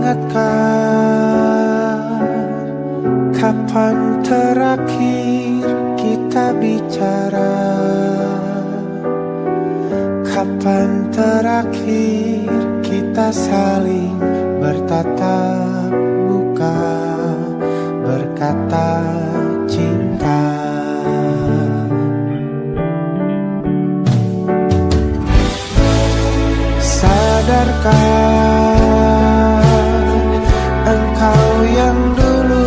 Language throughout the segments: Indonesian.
ingatkah kapan terakhir kita bicara? Kapan terakhir kita saling bertatap muka, berkata cinta? Sadarkah engkau yang dulu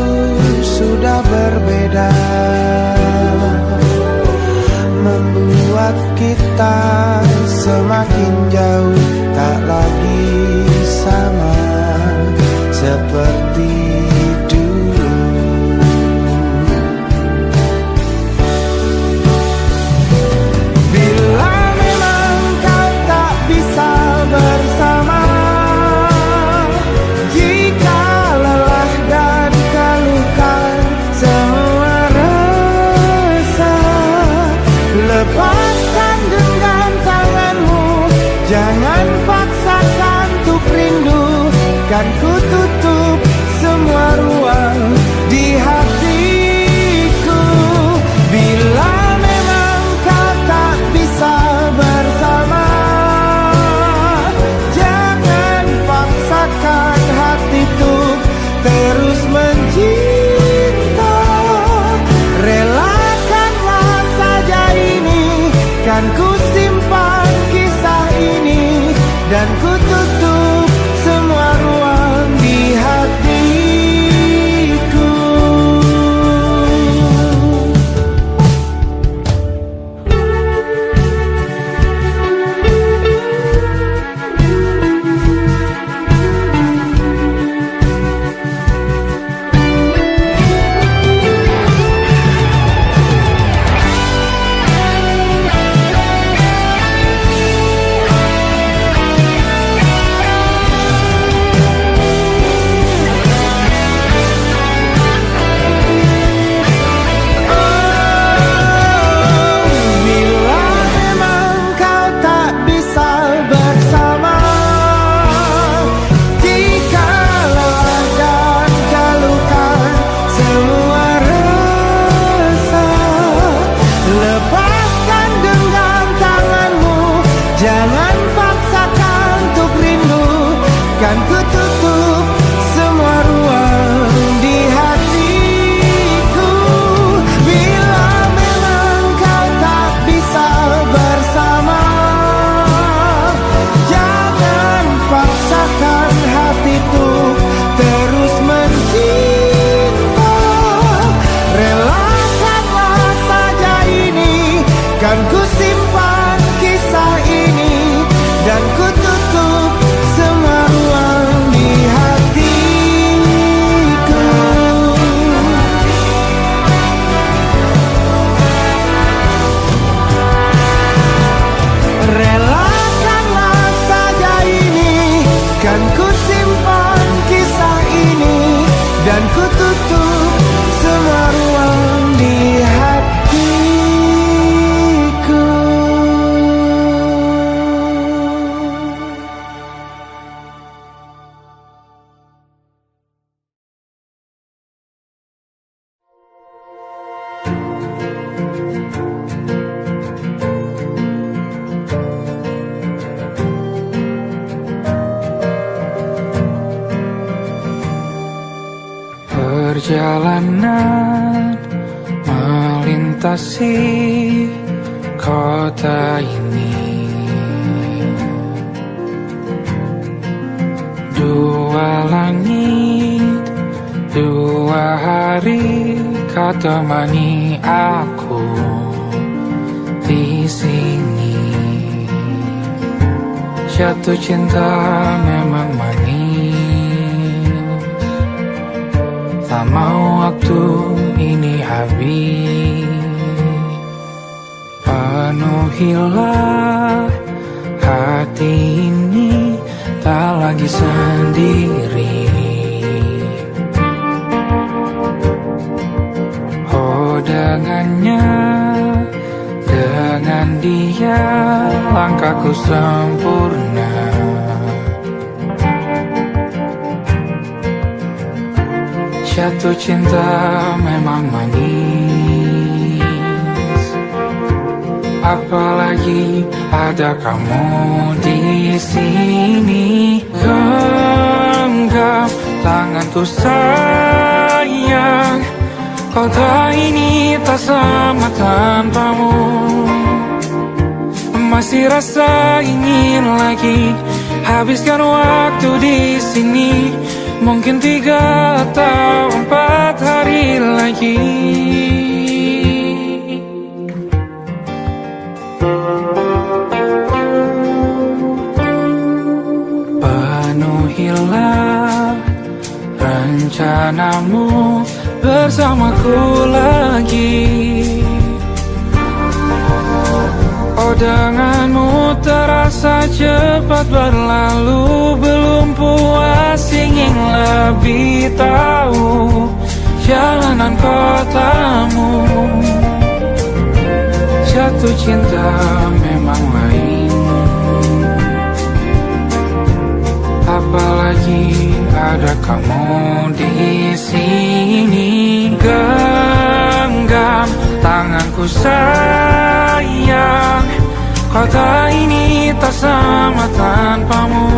sudah berbeda, membuat kita semakin jauh, tak lagi sama seperti dulu. Bila memang kau tak bisa bersama, jika lelah dan keluhkan semua rasa, lepaskan dengan tanganmu, jangan paksakan untuk rindu. Kan ku tutup semua ruang di hatiku. Bila memang kau tak bisa bersama, jangan paksakan hati untuk terus mencinta. Relakanlah saja ini, kan ku simpan kisah ini, dan ku tutup semua ruang di hatiku. Jangan paksakan untuk rindu, kan ku tutup semua ruang di hatiku. Bila memang kau tak bisa bersama, jangan paksakan hatiku terus mencinta. Relakanlah saja ini, kan ku simpan kisah ini, dan ku tutup semua ruang di hatiku. Relakanlah saja ini, kan ku simpan kisah ini, dan ku tutup semua ruang di hatiku. Perjalanan melintasi kota ini, dua langit, dua hari kau temani aku di sini. Jatuh cinta memang manis, tak mau waktu ini habis. Penuhilah hati ini, tak lagi sendiri. Oh dengannya, dengan dia langkahku sempurna. Jatuh cinta memang manis, apalagi ada kamu di sini. Genggam tanganku sayang, kota ini tak sama tanpamu. Masih rasa ingin lagi habiskan waktu di sini. Mungkin 3 atau 4 hari lagi. Penuhilah rencanamu bersamaku lagi. Oh, denganmu terasa cepat berlalu. Belum puas ingin lebih tahu jalanan kotamu. Jatuh cinta memang lain, apalagi ada kamu di sini. Genggam tanganku sayang, kota ini tak sama tanpamu.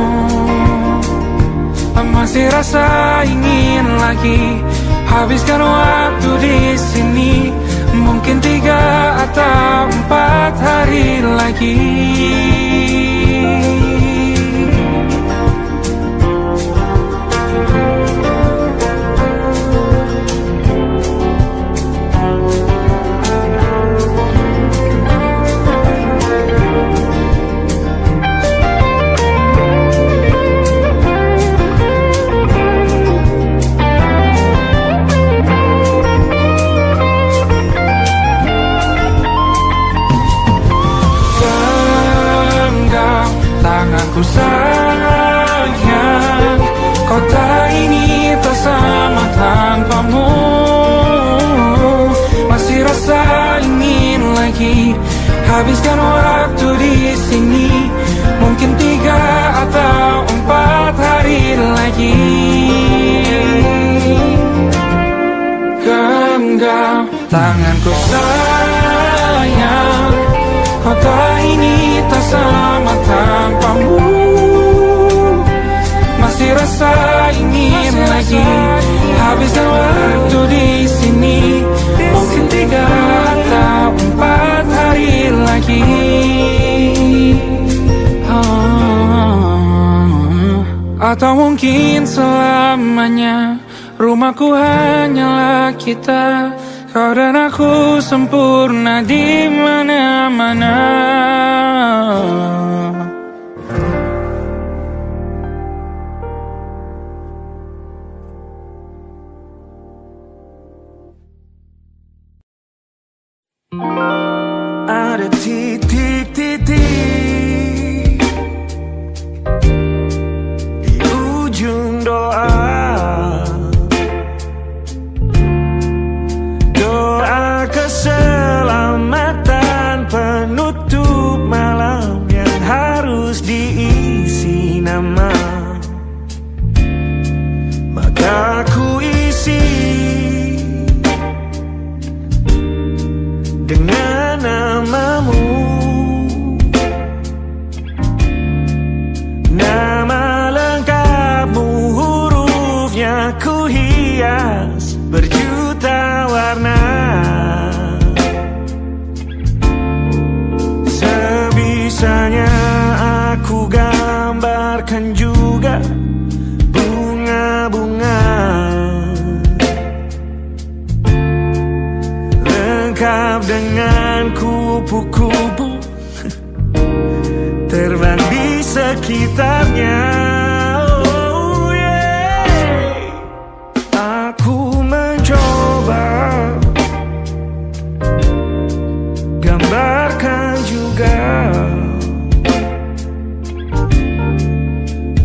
Masih rasa ingin lagi habiskan waktu di sini. Mungkin 3 atau 4 hari lagi. Tanganku sayang, kota ini tak sama tanpamu. Masih rasa ingin lagi habiskan waktu di sini. Mungkin 3 atau 4 hari lagi. Genggam tanganku sayang, kota ini tak sama tanpamu. Masih rasa ingin lagi habiskan waktu di sini. Mungkin 3 atau 4 hari lagi. Atau mungkin selamanya. Rumahku hanyalah kita, kau dan aku sempurna di mana-mana. Ada titik-titik di ujung doa. Doa keselamatan penutup malam yang harus diisi nama. Maka ku isi dengan namamu. Nama lengkapmu, hurufnya ku hias berjuta warna. Sebisanya aku gambarkan juga bunga-bunga, lengkap dengan kupu-kupu terbang di sekitarnya. Oh yeah. Aku mencoba gambarkan juga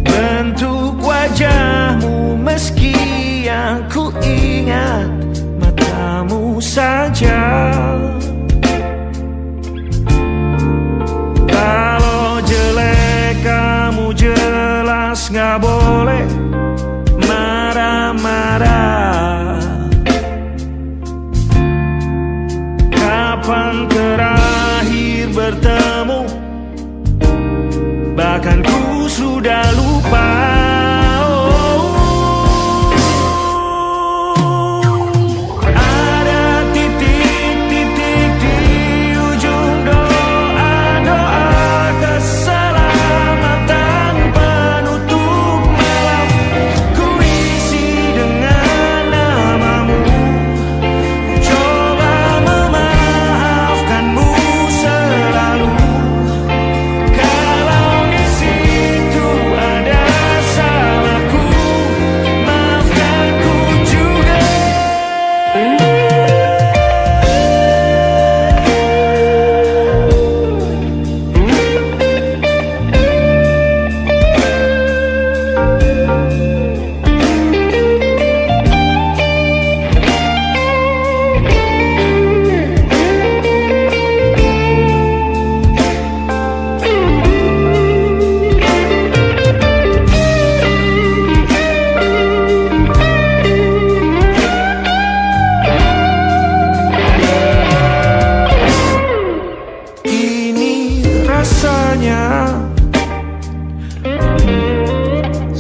bentuk wajahmu, meski yang ku ingat matamu saja. Kalau jelek kamu jelas gak boleh marah-marah. aku sudah lupa.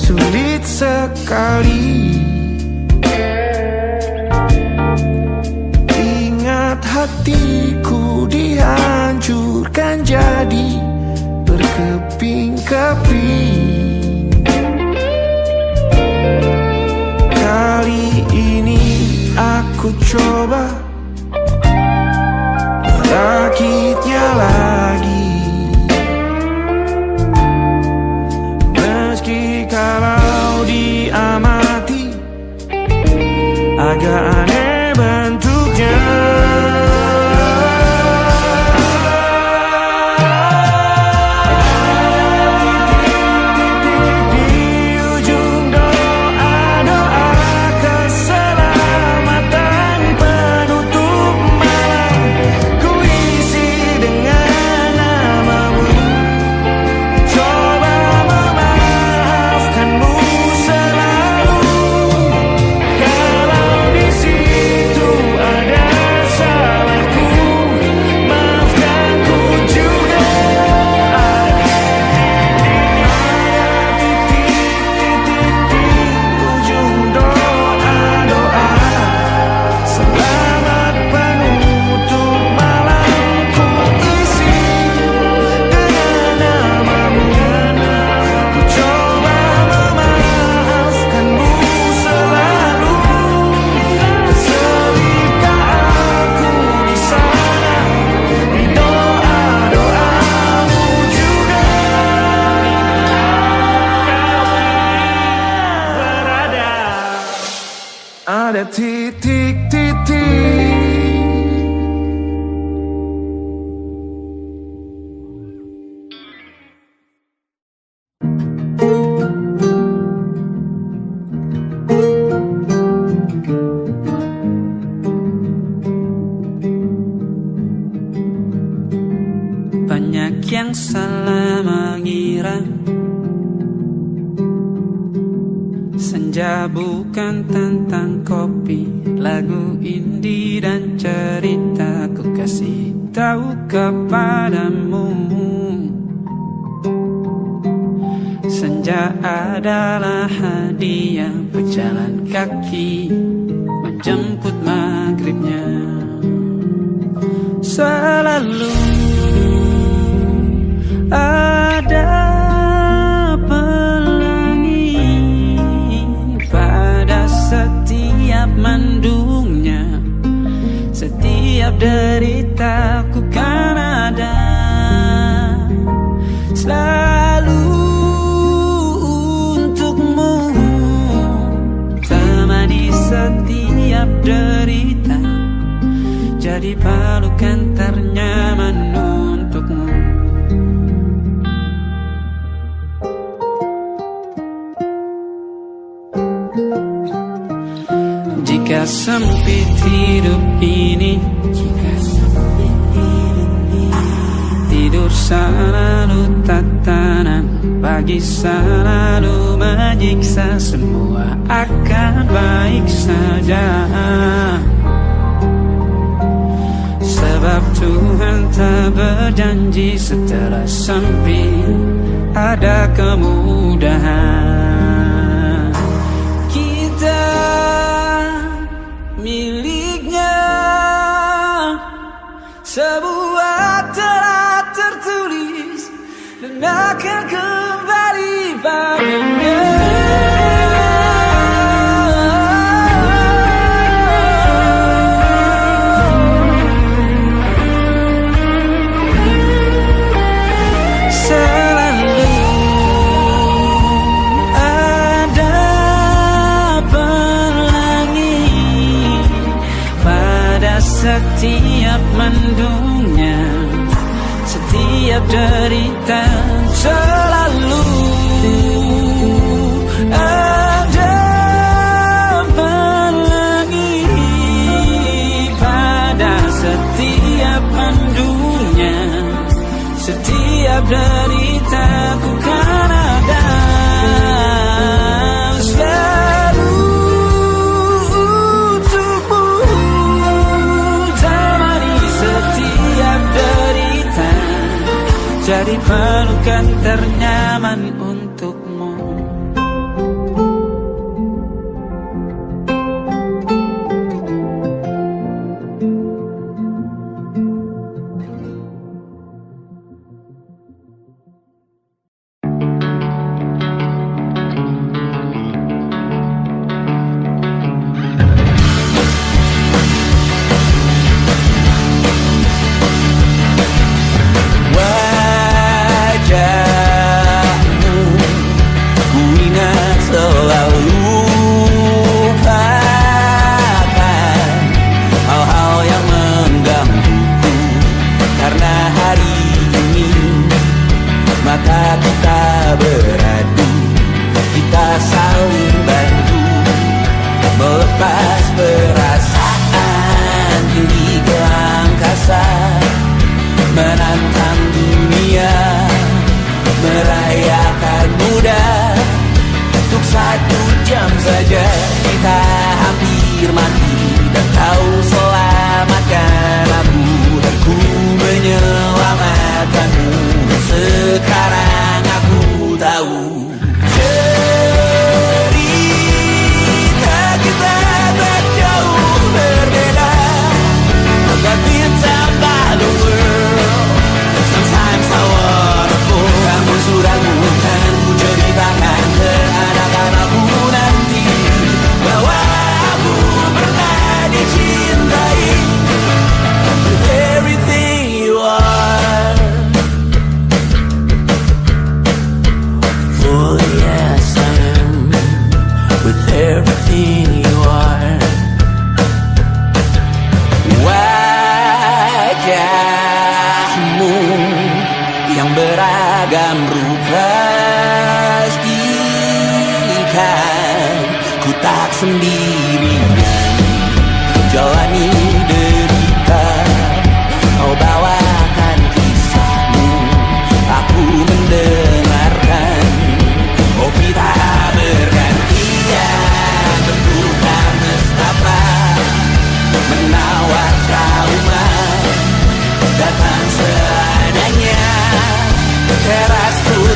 Sulit sekali ingat hatiku dihancurkan jadi berkeping-keping. Kali ini aku coba merakitnya lagi. Kalau diamati agak aneh bentuknya. Ada titik-titik. Banyak yang salah mengira senja bukan tentang kopi, lagu indie dan cerita ku kasih tahu kepadamu. Senja adalah hadiah berjalan kaki menjemput maghribnya. Selalu ada setiap mendungnya, setiap deritaku kan ada selalu untukmu, temani setiap derita, jadi pelukan ternyaman untukmu. Jika sempit hidup ini, tidur selalu tatanan, pagi selalu menyiksa, semua akan baik saja. Sebab Tuhan tak berjanji setelah sempit ada kemudahan. Kita miliknya sebuah telah tertulis dan akan kembali padanya. Setiap mendungnya, setiap derita, selalu ada pelangi pada setiap mendungnya, setiap deritaku kan ada. Jadi pelukan ternyaman untukmu.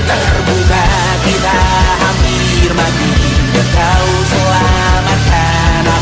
Terbuka, kita hampir mati. Kau selamatkan aku.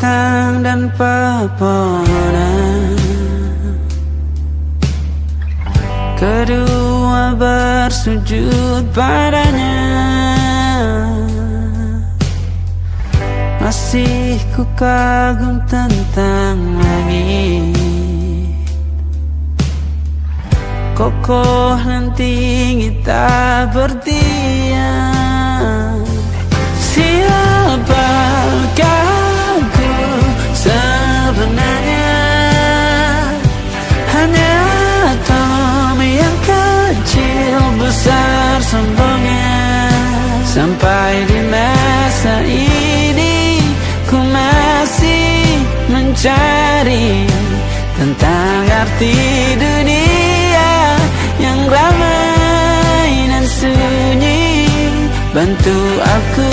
bintang dan pepohonan, kedua bersujud padanya. Masih ku kagum tentang langit, kokoh dan tinggi tak berdiam. Siapakah ku sebenarnya? Hanya Tom yang kecil besar sombongnya. Sampai di masa ini ku masih mencari tentang arti dunia yang ramai dan sunyi. Bantu aku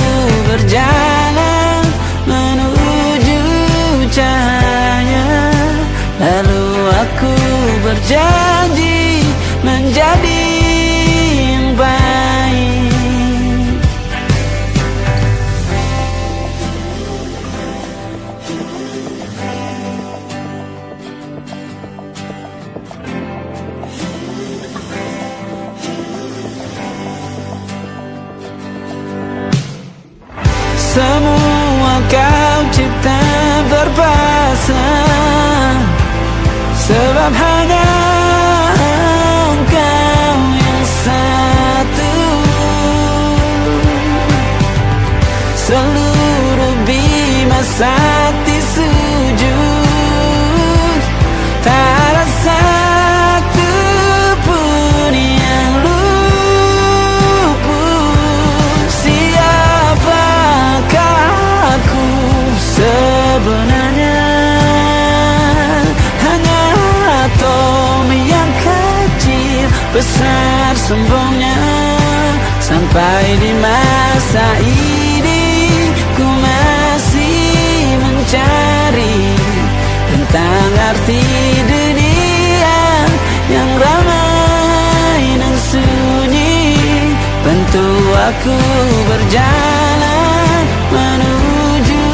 berjalan menuju cahaya, lalu aku berjanji menjadi yang baik. Semua kau cipta berpasang, sebab hanya Engkau yang satu. Seluruh bima sakti sujud, tak ada satu pun yang luput. Siapakah aku sebenarnya? Hanya atom yang kecil besar sombongnya. Sampai di masa ini ku masih mencari tentang arti dunia yang ramai dan sunyi. Bantu aku berjalan menuju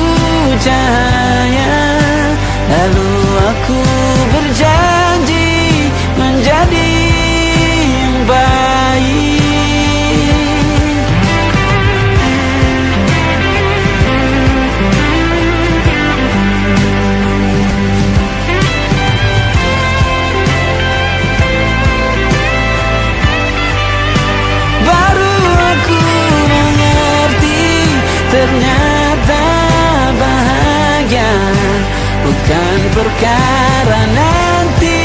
cahaya, lalu aku berjanji menjadi yang baik. Baru aku mengerti, ternyata bahagia bukan perkara nanti,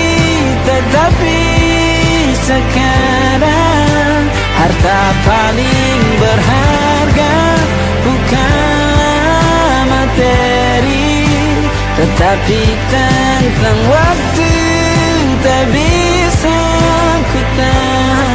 tetapi sekarang. Harta paling berharga bukanlah materi, tetapi tentang waktu tak bisa ku tahan.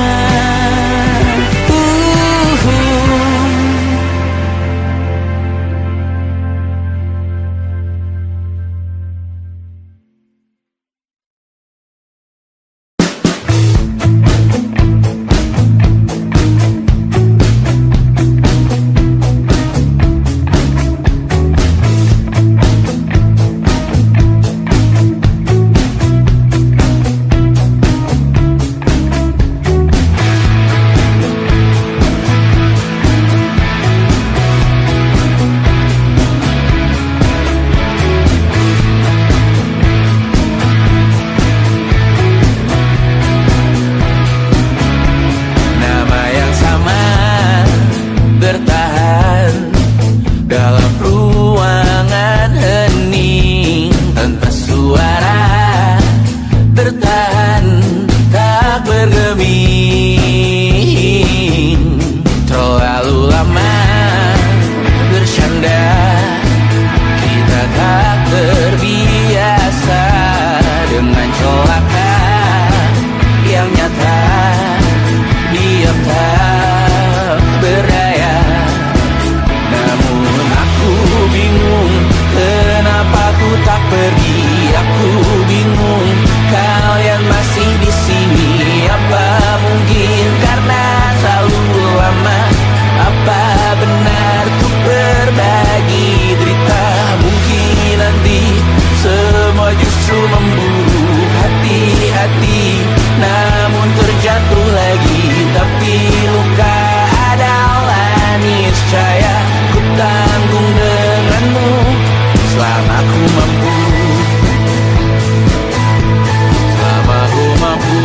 mampu, selama ku mampu.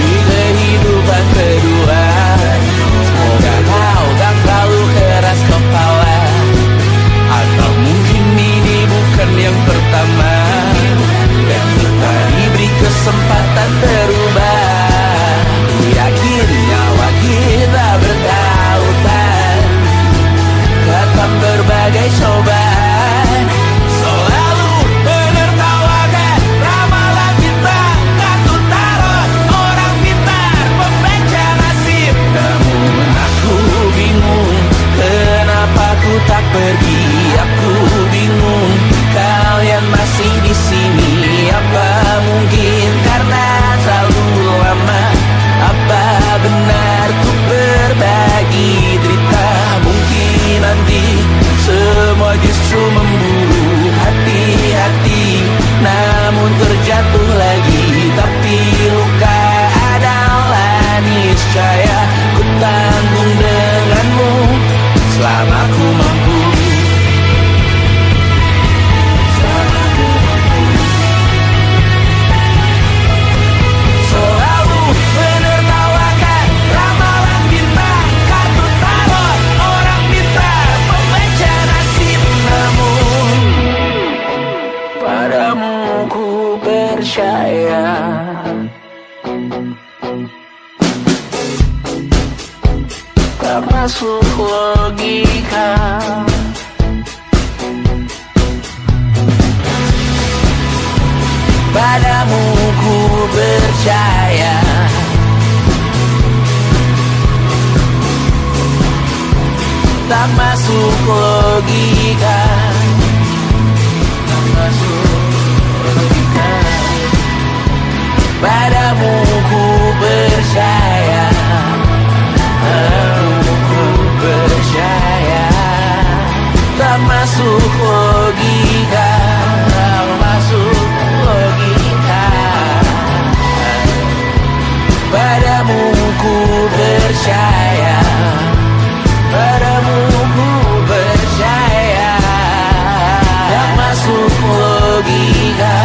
Di kehidupan kedua, semoga kau tak terlalu keras kepala. Atau mungkin ini bukan yang pertama, dan kita diberi kesempatan berubah. Ku yakin nyawa kita bertautan, datang berbagai cobaan. Selalu menertawakan ramalan bintang, kartu tarot orang pintar, pembaca nasib. Namun aku bingung, kenapa ku tak pergi. Aku bingung, kalian masih di sini. Apa mungkin karena terlalu lama? Apa benar ku berbagi derita? Mungkin nanti semua justru memburu hati-hati, namun terjatuh lagi. Tapi luka adalah niscaya ku tanggung denganmu selama ku mampu. Selalu menertawakan ramalan bintang, kartu tarot orang pintar, pembaca nasib. Namun padamu ku percaya, tak masuk logika. Padamu ku percaya, tak masuk logika, tak masuk logika. Padamu ku percaya, padamu ku percaya, tak masuk logika, tak masuk logika. Padamu ku percaya, padamu ku percaya, tak masuk logika,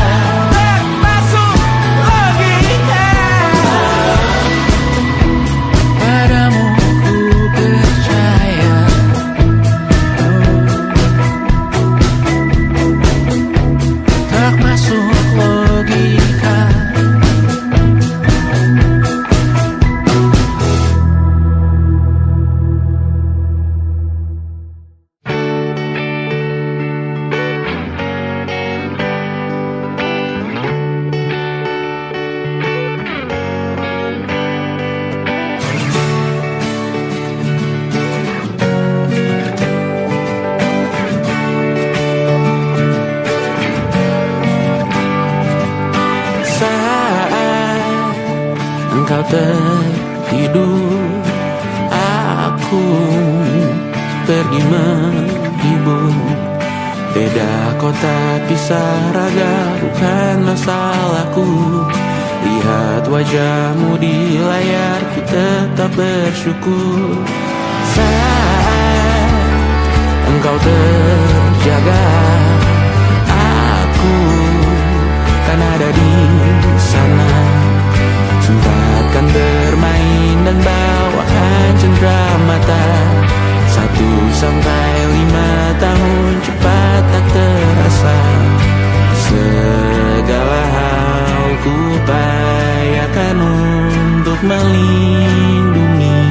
tak masuk logika. Padamu ku percaya, tak masuk logika. Engkau tertidur, aku pergi menghibur. Beda kota pisah raga bukan masalahku. Lihat wajahmu di layar, ku tetap bersyukur. Saat engkau terjaga, aku kan ada di sana. Sempatkan bermain dan bawaan cenderamata. 1-5 tahun cepat tak terasa. Segala hal ku upayakan untuk melindungi.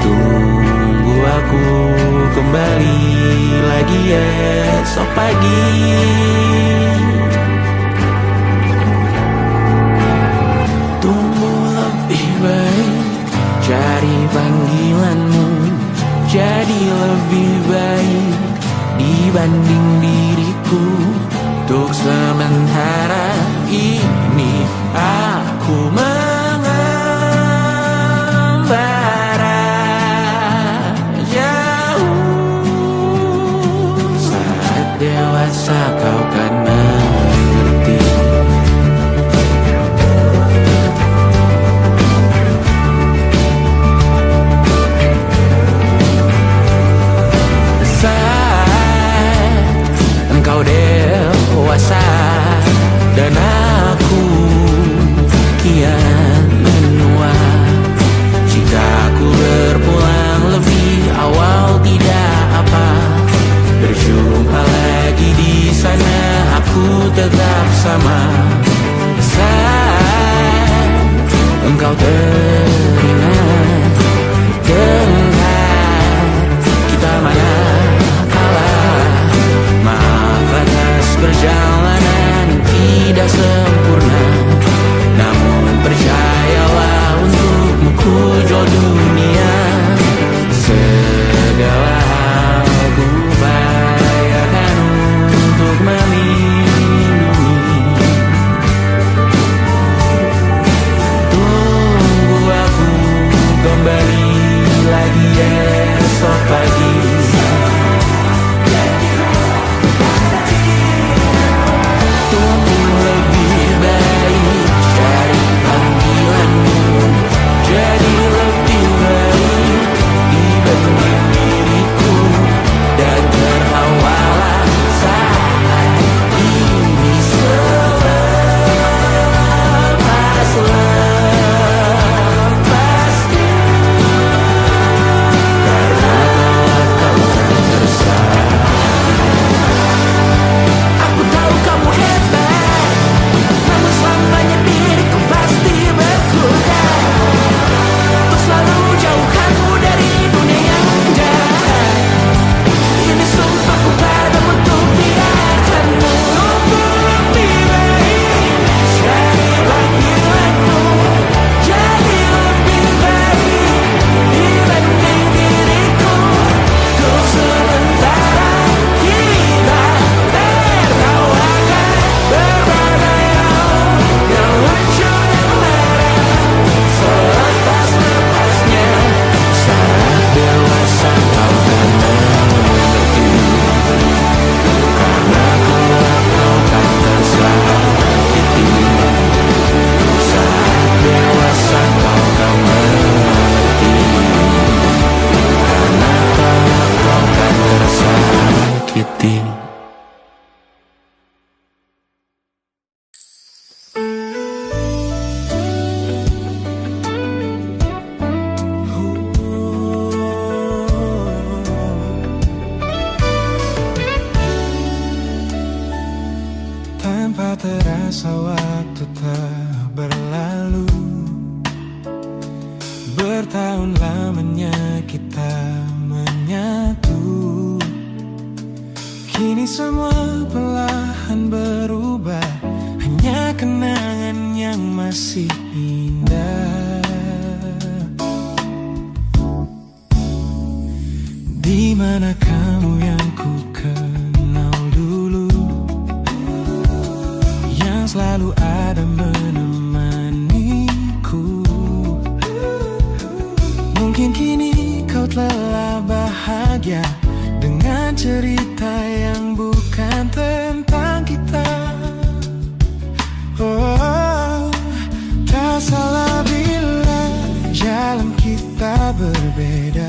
Tunggu aku kembali lagi esok pagi. Cari panggilanmu jadi lebih baik dibanding diriku. Untuk sementara ini aku mengembara jauh. Saat dewasa kau kan bersama. Saat engkau teringat tentang kita mana kalah. Maaf atas perjalanan yang tidak sempurna, namun percayalah untukmu ku jual dunia. Segala hal ku bayarkan untuk melindungi. Tunggu aku kembali lagi esok pagi. Tunggu lebih baik dari panggilanmu, jadi lebih baik dibanding diriku. Dan tertawalah saat ini selepas-lepasnya, karena kau kan tersayang. Aku tahu kamu hebat, namun selamanya diriku pasti berkuda. Untuk selalu jauhkanmu dari dunia yang jahat. Ini sumpahku padamu untuk biarkanmu. Tunggu lebih baik dari panggilanmu, jadi lebih baik dibanding diriku. Untuk sementara kita tertawakan berbagai hal yang lucu dan marah. Selepas-lepasnya, saat dewasa kau kan mengerti, karena kelak kau kan tersakiti. Saat dewasa kau kan mengerti, karena kelak kau kan tersakiti. Tanpa terasa waktu telah berlalu. Bertahun lamanya kita menyatu. Kini semua perlahan berubah, hanya kenangan yang masih indah. Di mana kamu yang ku kenal dulu, yang selalu ada menemaniku. Mungkin kini kau telah bahagia dengan cerita yang bukan tentang kita. Oh, tak salah bila jalan kita berbeda.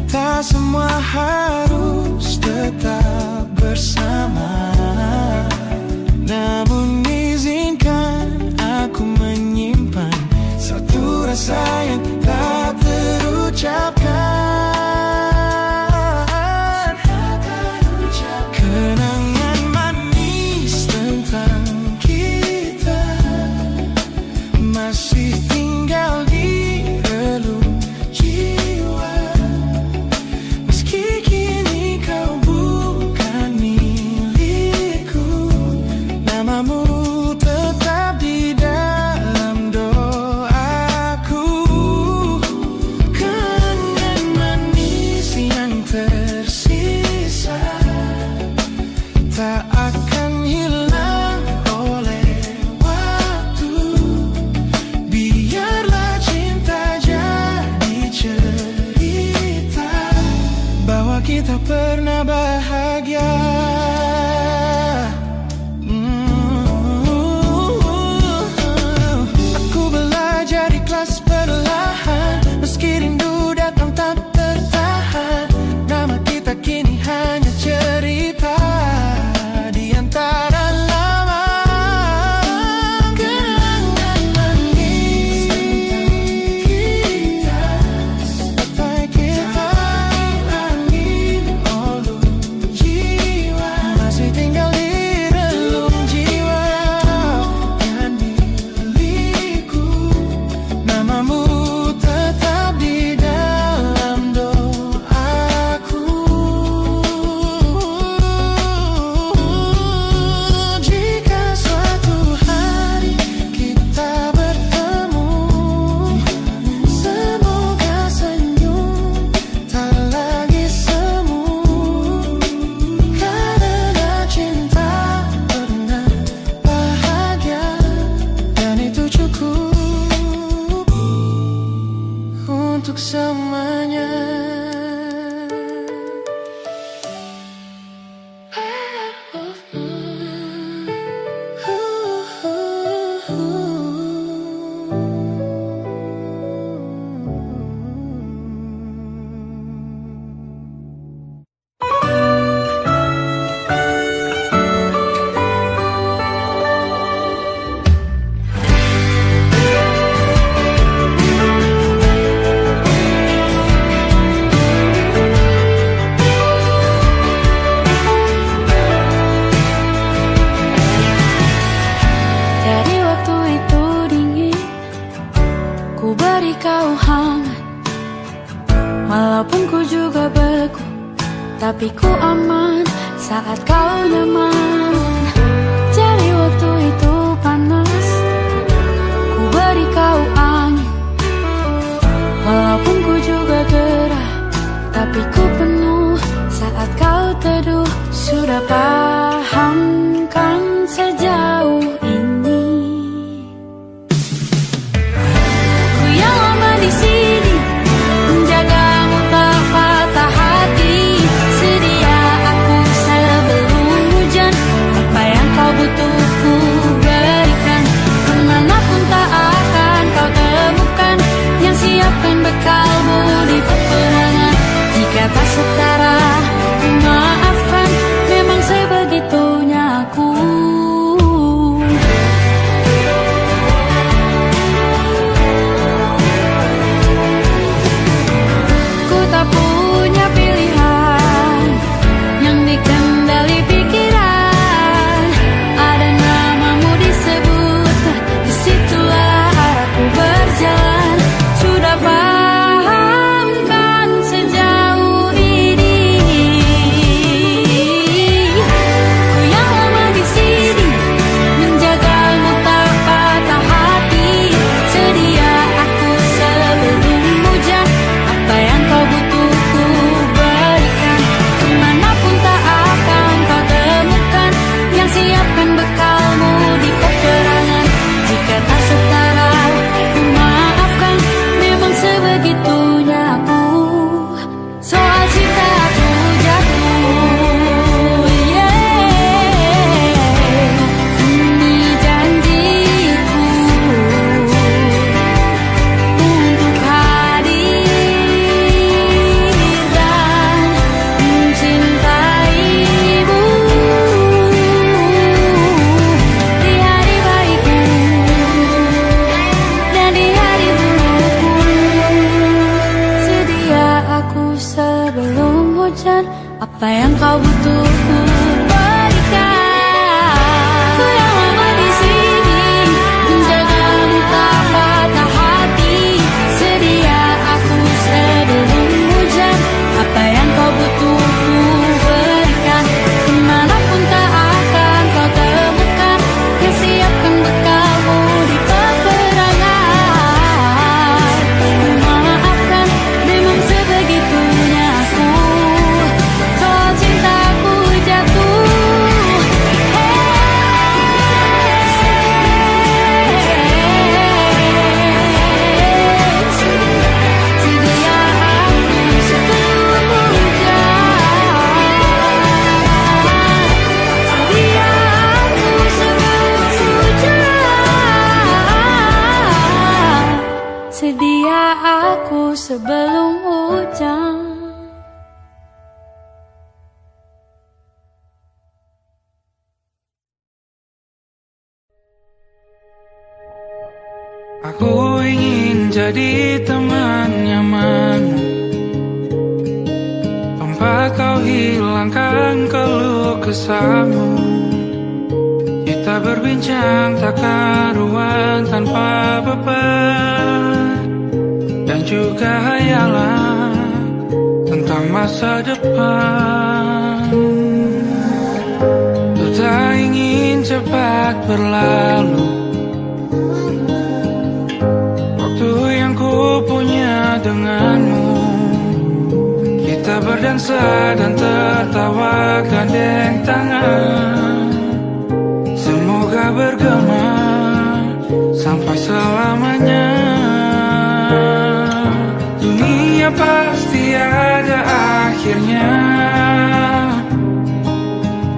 Tak semua harus tetap bersama. Namun izinkan aku menyimpan satu rasa yang tak terucapkan. Kenangan tapi ku aman saat kau nyaman. Jadi waktu itu panas, ku beri kau angin. Walaupun ku juga gerah, tapi ku penuh saat kau teduh. Sudah paham kan sejauh ini? Ku yang lama di sini, menjagamu tak patah hati. Sedia aku sebelum hujan, apa yang kau butuh ku berikan. Kemanapun tak akan kau temukan yang siapkan bekalmu di peperangan. Jika tak setara, ku maafkan, memang sebegitunya aku. Ku tak punya pilihan yang dikendali pikiran. Ada namamu disebut, disitulah aku berjalan. Sudah paham kan sejauh ini? Ku yang lama di sini, menjagamu tak patah hati. Sedia aku sebelum hujan, apa yang kau butuh ku berikan. Kemanapun tak akan kau temukan yang siapkan bekalmu di peperangan. Jika tak setara, ku maafkan, memang sebegitunya aku. Soal cinta aku jatuh, ini janjiku untuk hadir dan mencintaimu di hari baikku dan di hari burukku. Sedia aku sebelum hujan, apa yang kau butuh ku berikan. Ku yang lama di sini, menjagamu tak patah hati. Sedia aku sebelum hujan, apa yang kau butuh ku berikan. Kemanapun tak akan kau temukan yang siapkan bekalmu di peperangan. Ku maafkan, memang sebegitunya aku. Soal cintaku jatuh, sedia aku sebelum hujan. Sedia aku sebelum hujan. Sedia aku sebelum hujan. Aku ingin jadi teman nyamanmu, tempat kau hilangkan keluh kesahmu. Kita berbincang tak karuan tanpa beban, dan juga hayalan tentang masa depan. Ku tak ingin cepat berlalu, waktu yang ku punya denganmu. Kita berdansa dan tertawa gandeng tangan. Semoga bergema sampai selamanya. Dunia pasti ada akhirnya,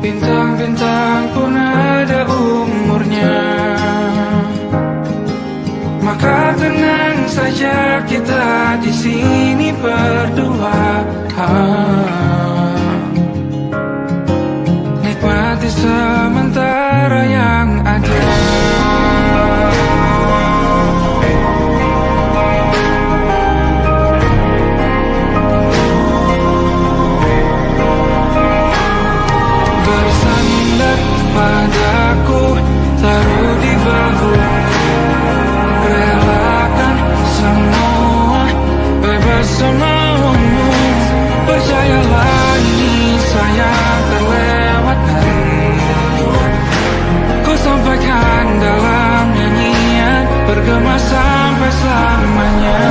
bintang-bintang pun ada umurnya. Maka tenang saja kita di sini berdua. Nikmati sementara yang ada. Bersandar padaku, taruh di bahu, relakan semua, bebas semaumu. Percayalah bergema sampai selamanya.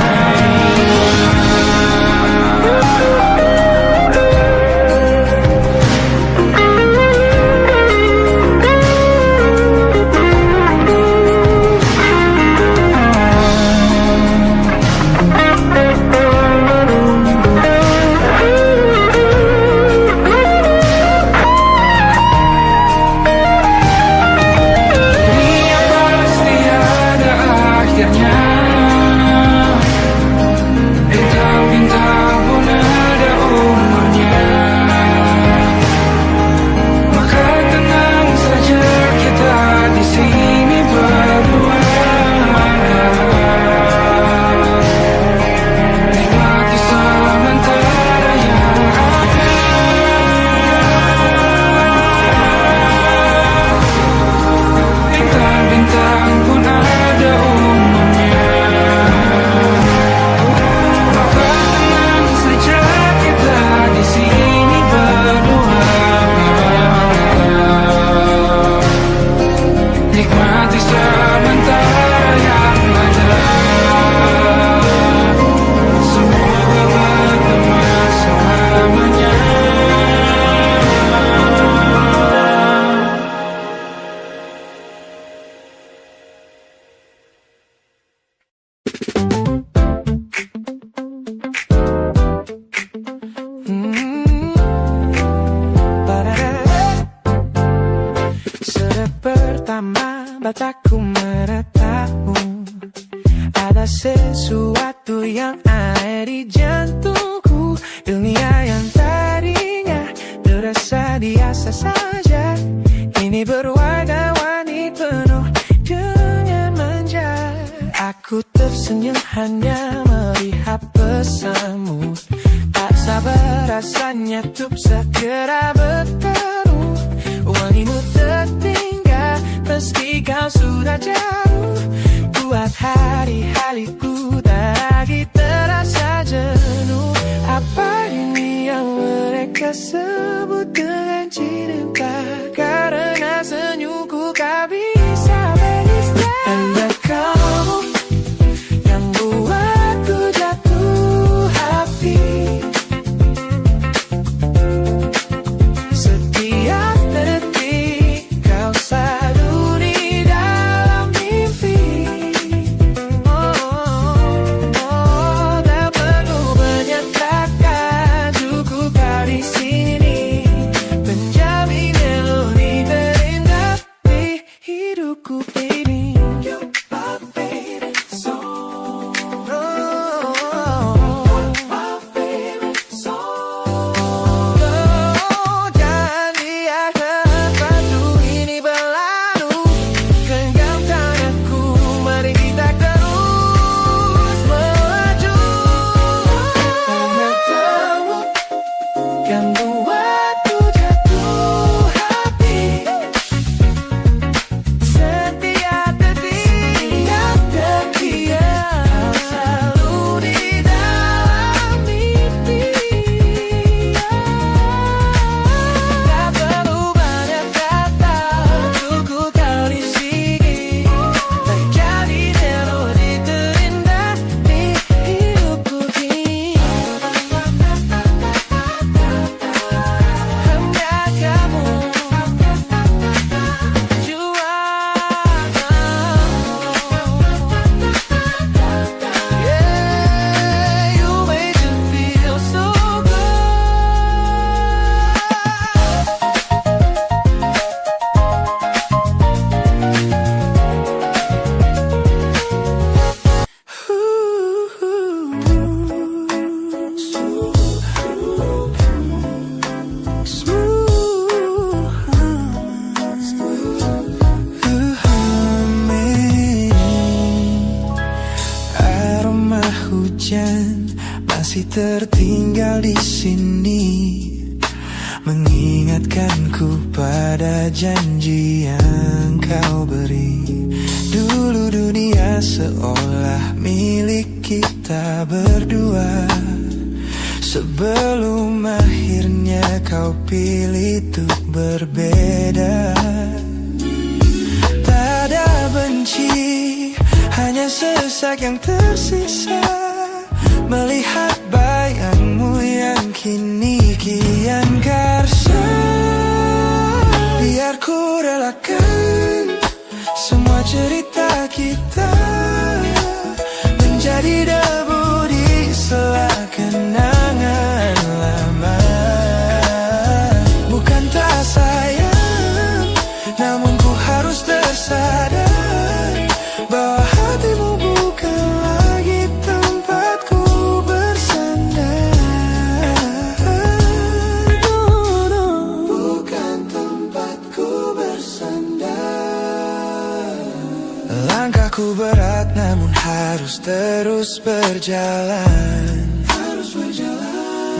Mataku meratamu, ada sesuatu yang ada di jantungku. Dunia yang tadinya terasa biasa saja, kini berwarna-warni penuh dengan manja. Aku tersenyum hanya melihat pesanmu, tak sabar rasanya untuk segera bertemu. Wangimu tertinggal meski kau sudah jauh, buat hari-hariku tak lagi terasa jenuh. Apa ini yang mereka sebut dengan cinta? Karena senyumku kau bisa beristirahat. Hanya kamu yang buatku jatuh hati. Setiap detik kau selalu di dalam mimpi. Tak perlu banyak kata, cukup kau di sini menjamin melodi terindah di hidupku ini. You are favorite song. My favorite song. Jangan biarkan waktu ini berlalu, genggamkan aku, mari kita terus melaju. Karena kamu yang buatku jatuh hati. Setiap detik kau selalu di dalam mimpi. Tak perlu banyak kata, cukup kau di sini menjadi melodi terindah di hidupku ini. Hanya kamu, you yeah, you make me feel so good. Aroma hujan masih tertinggal di sini, mengingatkanku pada janji yang kau beri. Dulu dunia seolah milik kita berdua, sebelum akhirnya kau pilih untuk berbeda. Tak ada benci, hanya sesak yang tersisa, melihat bayangmu yang kini kian karsa. Biar ku relakan semua cerita kita menjadi debu di sela kenangan lama. Bukan tak sayang, namun ku harus tersadar bahwa hatimu bukan lagi tempatku bersandar. Bukan tempatku bersandar. Langkahku berat namun harus terus berjalan,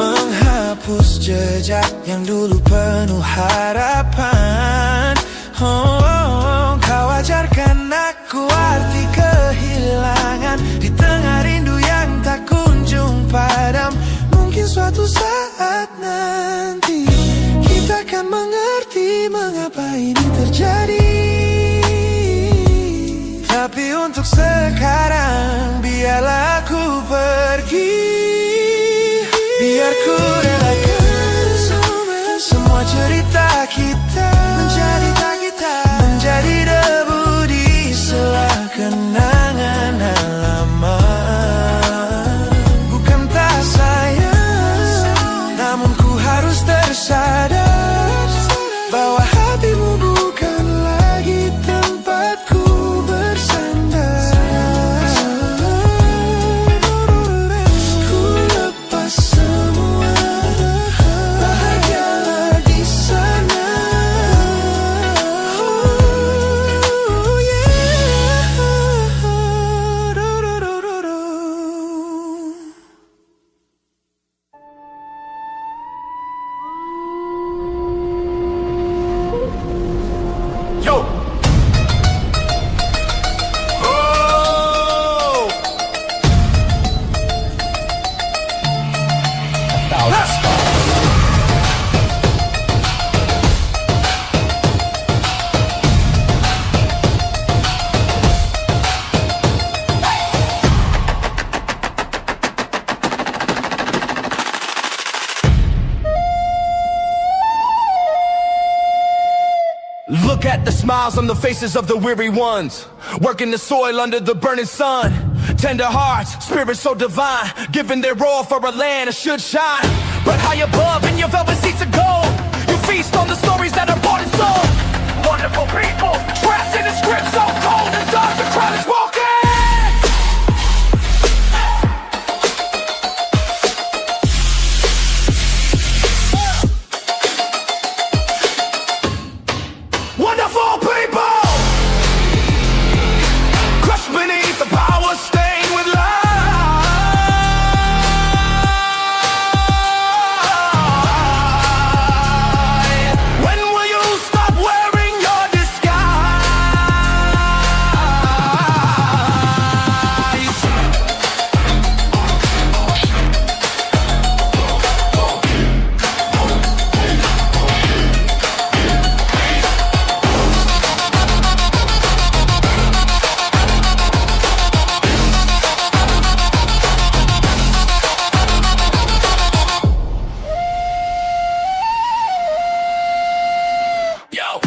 menghapus jejak yang dulu penuh harapan. Kau ajarkan aku arti kehilangan di tengah rindu yang tak kunjung padam. Mungkin suatu saat nanti kita akan mengerti mengapa ini terjadi. Tapi untuk sekarang biarlah aku pergi. Biar ku relakan semua cerita kita menjadi debu di sela kenangan lama. Bukan tak sayang, namun ku harus tersadar bahwa hatimu bukan lagi tempatku bersandar. Ku lepas semua, bahagialah di sana. Oh yeah. Yo! Oh! Look at the smiles on the faces of the weary ones, working the soil under the burning sun. Tender hearts, spirits so divine, giving their all for a land that should shine. But high above in your velvet seats of gold, you feast on the stories that are bought and sold. Wonderful people, trapped in a script so cold and dark, the crowd is walking. Wonderful people, crushed beneath the power, stained with light. When will you stop wearing your disguise? Yo,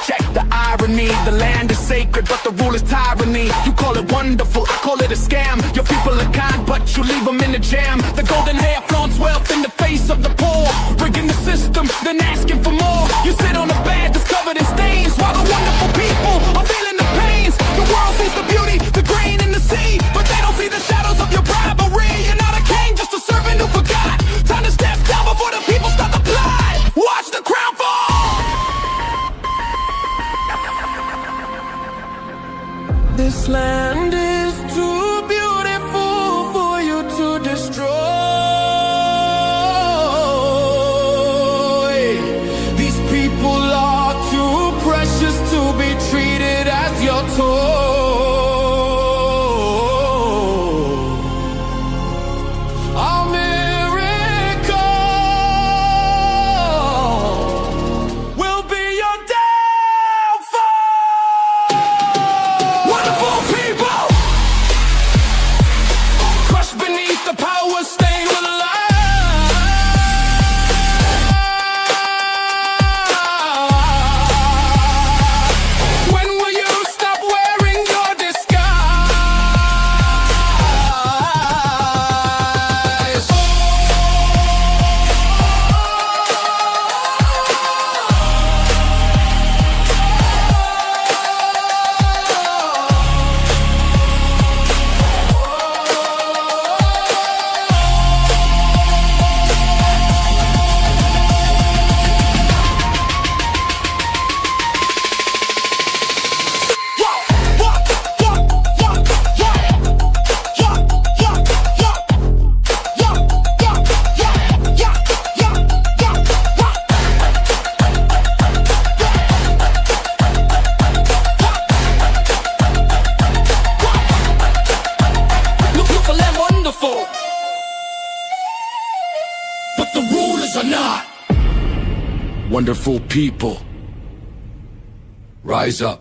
check the irony. The land is sacred, but the rule is tyranny. You call it wonderful, I call it a scam. Your people are kind, but you leave them in the jam. The golden hair flaunts wealth in the face of the poor, rigging the system, then asking for more. You sit on a bed that's covered in stains, while the wonderful people are feeling the pains. The world sees the beauty, the grain in the sea, but they don't see the shadows of your bribery. You're not a king, just a servant who forgot. Time to step down before the people start to plot. Watch the crown fall. This land is too beautiful for you to destroy. These people are too precious to be treated as your toy. A miracle will be your downfall. Wonderful people, wonderful people. Rise up.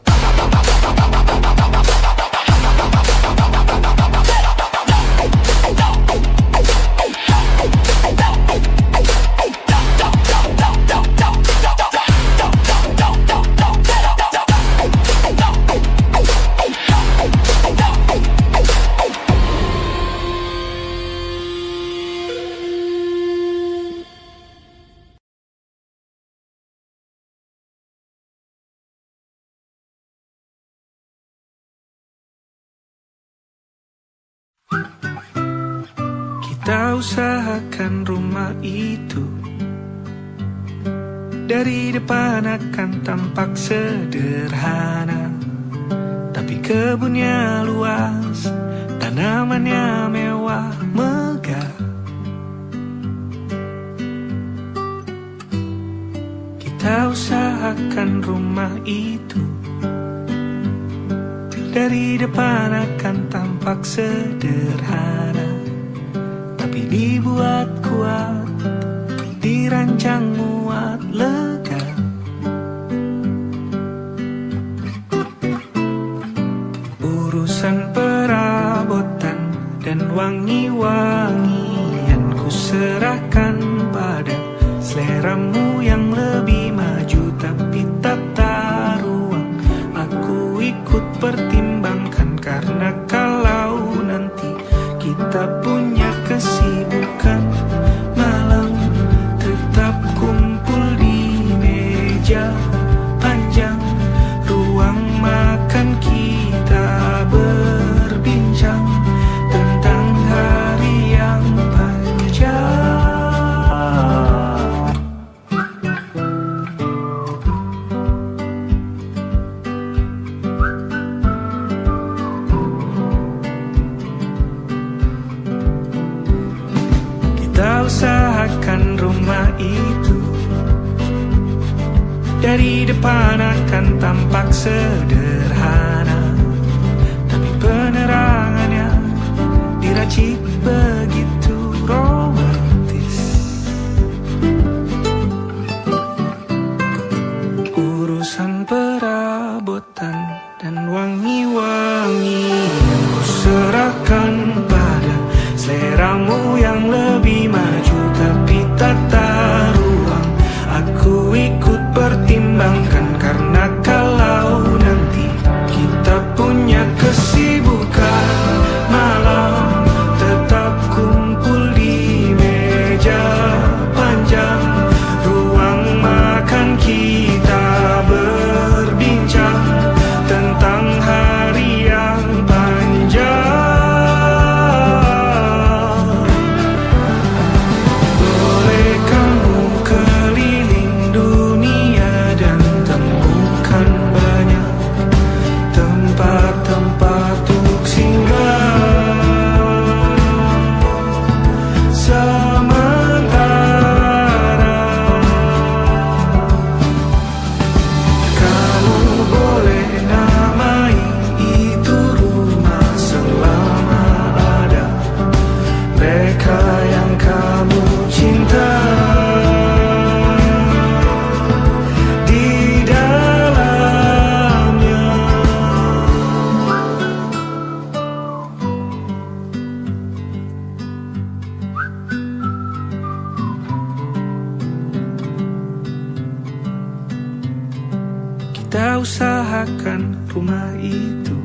Kita usahakan rumah itu dari depan akan tampak sederhana, tapi kebunnya luas, tanamannya mewah megah. Kita usahakan rumah itu dari depan akan tampak sederhana, tapi dibuat kuat, dirancang muat lega. Urusan perabotan dan wangi-wangian ku serahkan pada seleramu yang lebih maju, tapi tata ruang aku ikut pertimbangkan, karena kalau nanti kita punya kesibukan malam, tetap kumpul di meja panjang ruang makan, kita berbincang tentang hari yang panjang. Kita usahakan rumah itu dari depan akan tampak sederhana, tapi penerangannya diracik begitu romantis. Urusan perabotan dan wangi-wangian ku serahkan pada seleramu yang lebih maju, tapi tata ruang aku ikut pertimbangkan, karena kalau nanti kita punya kesibukan malam, tetap kumpul di meja panjang ruang makan, kita berbincang tentang hari yang panjang. Kita usahakan rumah itu